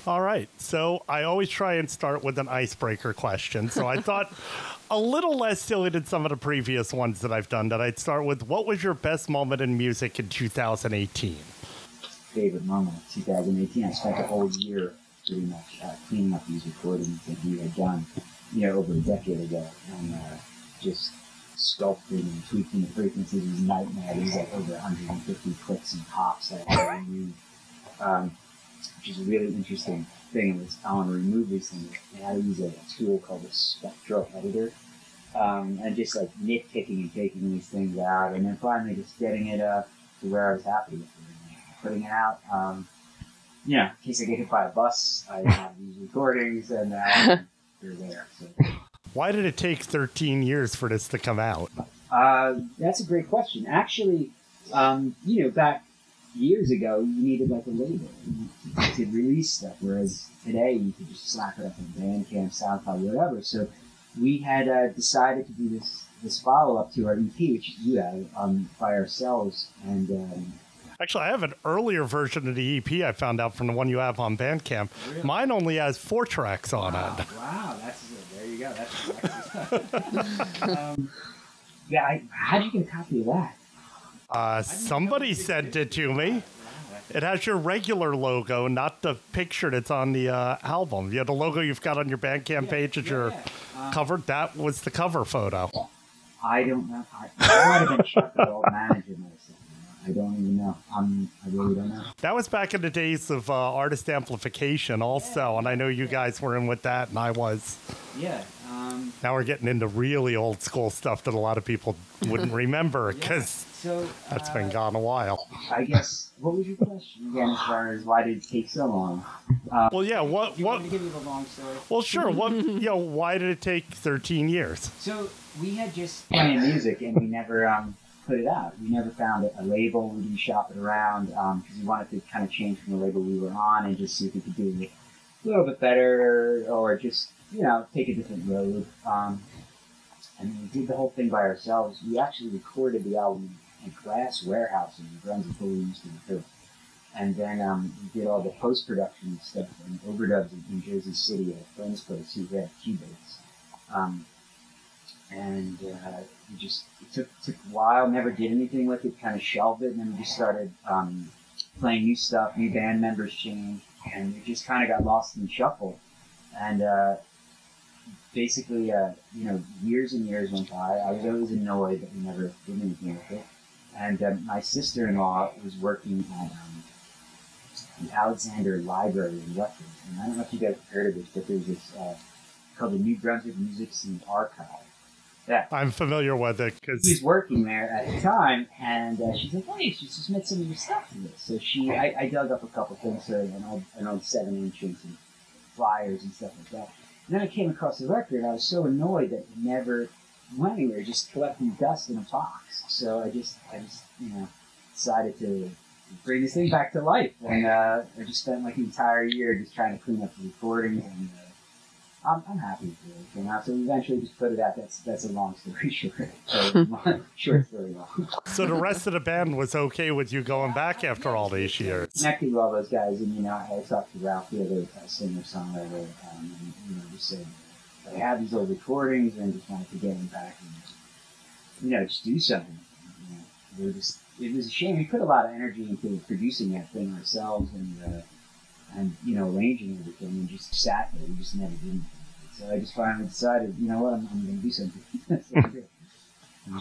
All right. So I always try and start with an icebreaker question. So I thought a little less silly than some of the previous ones that I've done, that I'd start with, what was your best moment in music in 2018? Favorite moment of 2018. I spent the whole year pretty much cleaning up these recordings that we had done, over a decade ago, and just sculpting and tweaking the frequencies was a nightmare. There's like over 150 clicks and pops that I had to remove, which is a really interesting thing. I want to remove these things. I had to use a tool called a spectral editor, and just like nitpicking and taking these things out, and then finally just getting it to where I was happy with it, putting it out. In case I get hit by a bus, I have these recordings, and they're there. So. Why did it take 13 years for this to come out? That's a great question. Actually, back years ago, you needed like a label to release stuff, whereas today you could just slap it up on Bandcamp, SoundCloud, whatever. So we had decided to do this follow-up to our EP, which you have, by ourselves. And actually, I have an earlier version of the EP I found out from the one you have on Bandcamp. Really? Mine only has 4 tracks on it. Wow, there you go. That's how did you get a copy of that? Somebody sent it to me. It has your regular logo, not the picture that's on the album. The logo you've got on your Bandcamp page as your cover, that was the cover photo. I don't know. I might have been Chuck, the old manager. I don't even know. I really don't know. That was back in the days of artist amplification also, and I know you guys were in with that, and I was. Yeah. Now we're getting into really old school stuff that a lot of people wouldn't remember, because that's been gone a while. I guess, what was your question again as far as why did it take so long? Well, yeah, what? You want me to give you the long story? Well, sure. Why did it take 13 years? So we had just playing music, and we never put it out. We never found a label. We didn't shop it around because we wanted to kind of change from the label we were on and just see if we could do it a little bit better, or just take a different road. And we did the whole thing by ourselves. We actually recorded the album in a glass warehouse in New Brunswick where we used to record. And then we did all the post-production stuff and overdubs in Jersey City at a friend's place who had Cubase. It took a while, never did anything with it, kind of shelved it, and then we just started playing new stuff, new band members changed, and we just kind of got lost in the shuffle. And basically, years and years went by. I was always annoyed that we never did anything with it. And my sister-in-law was working at the Alexander Library in Rutgers. And I don't know if you guys have heard of this, but there's this called the New Brunswick Music Scene Archive. Yeah. I'm familiar with it because he was working there at the time, and she's like, "Hey, you should submit some of your stuff to this." So I dug up a couple things, so an old 7-inch and some flyers and stuff like that. And then I came across the record, and I was so annoyed that it never went anywhere, just collecting dust in a box. So I just decided to bring this thing back to life, and I just spent like the entire year just trying to clean up the recordings, and I'm happy with everything now. So we eventually just put it out. That's a long story short. Short story long. So the rest of the band was okay with you going back after all these years? Connected with all those guys, and I talked to Ralph, the other singer-songwriter, and just said I had these old recordings and just wanted to get them back and just do something. It was a shame. We put a lot of energy into producing that thing ourselves and arranging everything, and just sat there. We just never did anything. So I just finally decided, you know what, I'm going to do something. That's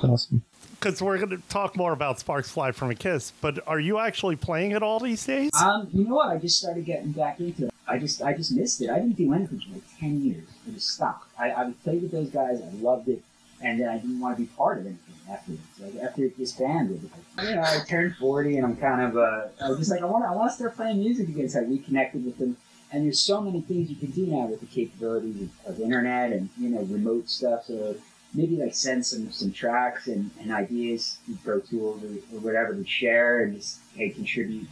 awesome. Because we're going to talk more about Sparks Fly from a Kiss, but are you actually playing it all these days? You know what? I just started getting back into it. I just missed it. I didn't do anything for like 10 years. I just stopped. I played with those guys. I loved it. And then I didn't want to be part of anything afterwards. Like after it disbanded, I turned 40 and I'm kind of, I was just like, I want to start playing music again. So I reconnected with them. And there's so many things you can do now with the capabilities of internet and, remote stuff. So maybe like send some tracks and ideas through Pro Tools or whatever to share and just, hey, contribute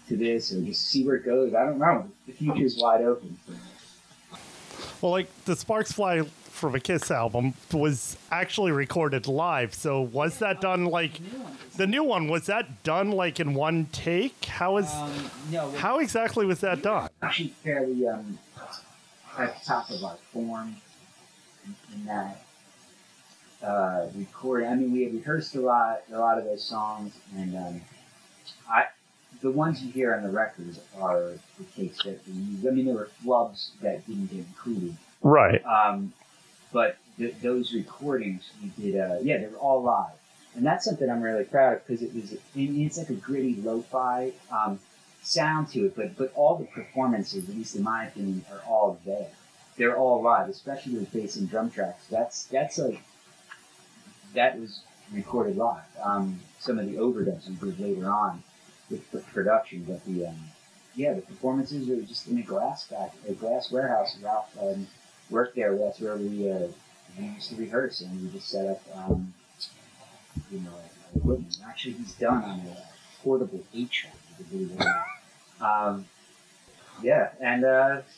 to this or just see where it goes. I don't know. The future is wide open. Well, like the Sparks Fly from a Kiss album was actually recorded live. So was that done like the new one? Was that done like in one take? How exactly was that done? Actually, fairly at the top of our form in that recording. I mean, we had rehearsed a lot of those songs, and the ones you hear on the records are the takes that we used. I mean, there were flubs that didn't get included. Right. But those recordings we did, they were all live. And that's something I'm really proud of because it's like a gritty lo-fi sound to it, but all the performances, at least in my opinion, are all there. They're all live, especially with bass and drum tracks. That was recorded live. Some of the overdubs we did later on with the production, but the performances were just in a glass warehouse. Ralph worked there. That's where we used to rehearse, and we just set up, equipment. Actually, he's done on a portable 8-track.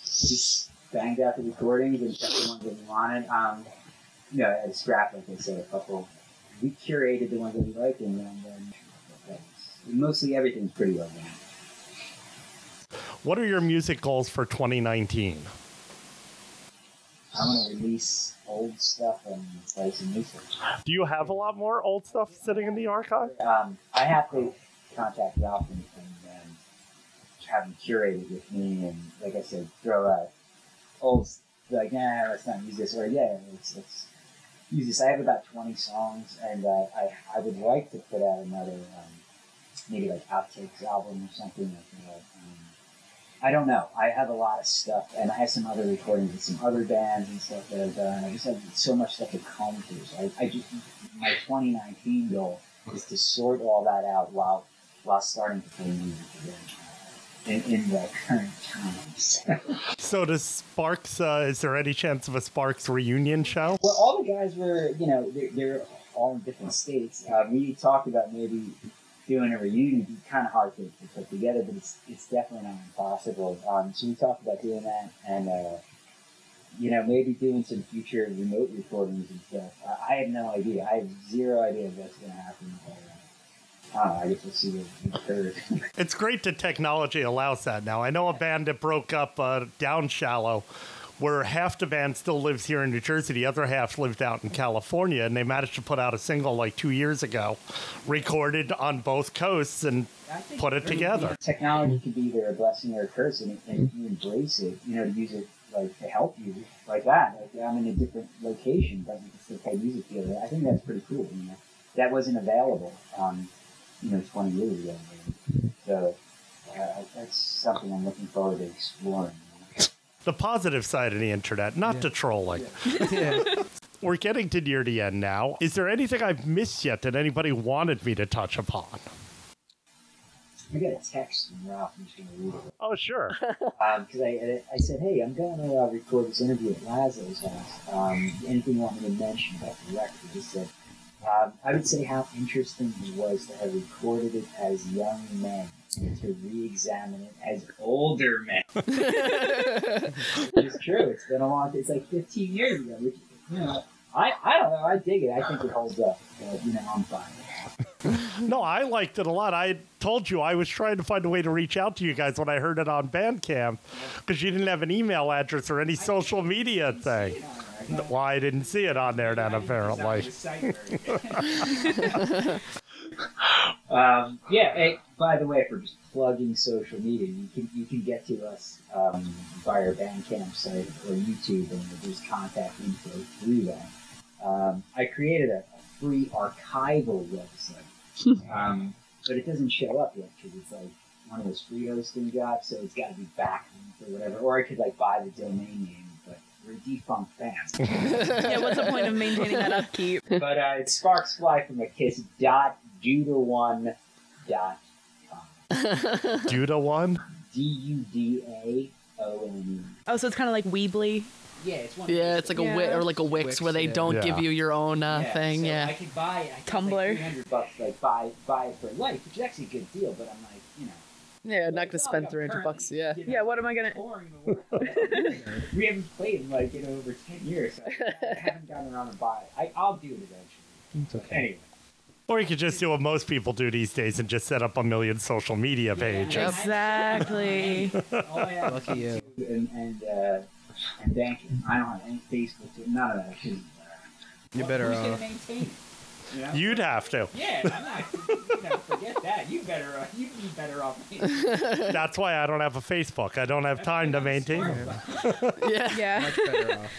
Just banged out the recordings and kept the ones that we wanted. I had a scrap, like I said, a couple. We curated the ones that we liked, and then mostly everything's pretty organic. What are your music goals for 2019? I want to release old stuff and play some new stuff. Do you have a lot more old stuff sitting in the archive? I have to contact Ralph and have him curate it with me, and like I said, throw out old, like, let's not use this, or let's use this. I have about 20 songs, and I would like to put out another, maybe like outtakes album or something like that. I don't know. I have a lot of stuff, and I have some other recordings with some other bands and stuff that I've done. I just have so much stuff to comb through. So my 2019 goal is to sort all that out while starting to play music again in the current times. So does Sparks, is there any chance of a Sparks reunion show? Well, all the guys were, they're all in different states. We talked about maybe doing a reunion. It'd be kind of hard to put together, but it's definitely not impossible. So we talked about doing that, and maybe doing some future remote recordings and stuff. I have no idea. I have zero idea what's going to happen. I guess we'll see what occurs. It's great that technology allows that now. I know a band that broke up Down Shallow, where half the band still lives here in New Jersey, the other half lived out in California, and they managed to put out a single like 2 years ago, recorded on both coasts, and put it together. Technology can be either a blessing or a curse, and if you embrace it, to use it like to help you like that. Like, I'm in a different location, but we can still play music together. I think that's pretty cool. That wasn't available 20 years ago. So that's something I'm looking forward to exploring. The positive side of the internet, not the trolling. Yeah. We're getting to near the end now. Is there anything I've missed yet that anybody wanted me to touch upon? I got a text from Ralph. I'm just going to read it. Oh, sure. Because I said, hey, I'm going to record this interview at Lazlo's house. Anything you want me to mention about the record? He just said, I would say how interesting it was to have recorded it as young men and to re-examine it as older men. It's true. It's been a long time. It's like 15 years ago. Which, I don't know. I dig it. I think it holds up. I'm fine. No, I liked it a lot. I told you I was trying to find a way to reach out to you guys when I heard it on Bandcamp because you didn't have an email address or any social media thing. Well, I didn't see it on there then, apparently. Hey, by the way, for just plugging social media, you can get to us via our Bandcamp site or YouTube, and there's contact info through that. I created a free archival website, but it doesn't show up yet because it's like one of those free hosting jobs, so it's got to be backlinked or whatever. Or I could buy the domain name. We're a defunct band. Yeah, what's the point of maintaining that upkeep? But it's Sparks Fly from a Kiss.juda1.com. Juda1? Dudaone. Oh, so it's kind of like Weebly? Yeah, it's one. Yeah, it's like a Wix where they don't give you your own thing. So yeah. I could buy Tumblr. Like $300, buy it for life, which is actually a good deal. But I'm like, Yeah, not gonna spend $300. Yeah. Yeah, what am I gonna? We haven't played in like over 10 years. So I haven't gotten around to buy it. I'll do it eventually. It's okay. Anyway. Or you could just do what most people do these days and just set up a million social media pages. Exactly. All I have Lucky you. and banking. I don't have any Facebook, none of that. You're better Who's off. gonna maintain it? You know? You'd have to. Yeah, I'm not. Forget that. You'd be better off. That's why I don't have a Facebook. I don't have time to maintain it. Yeah. Yeah. Much better off.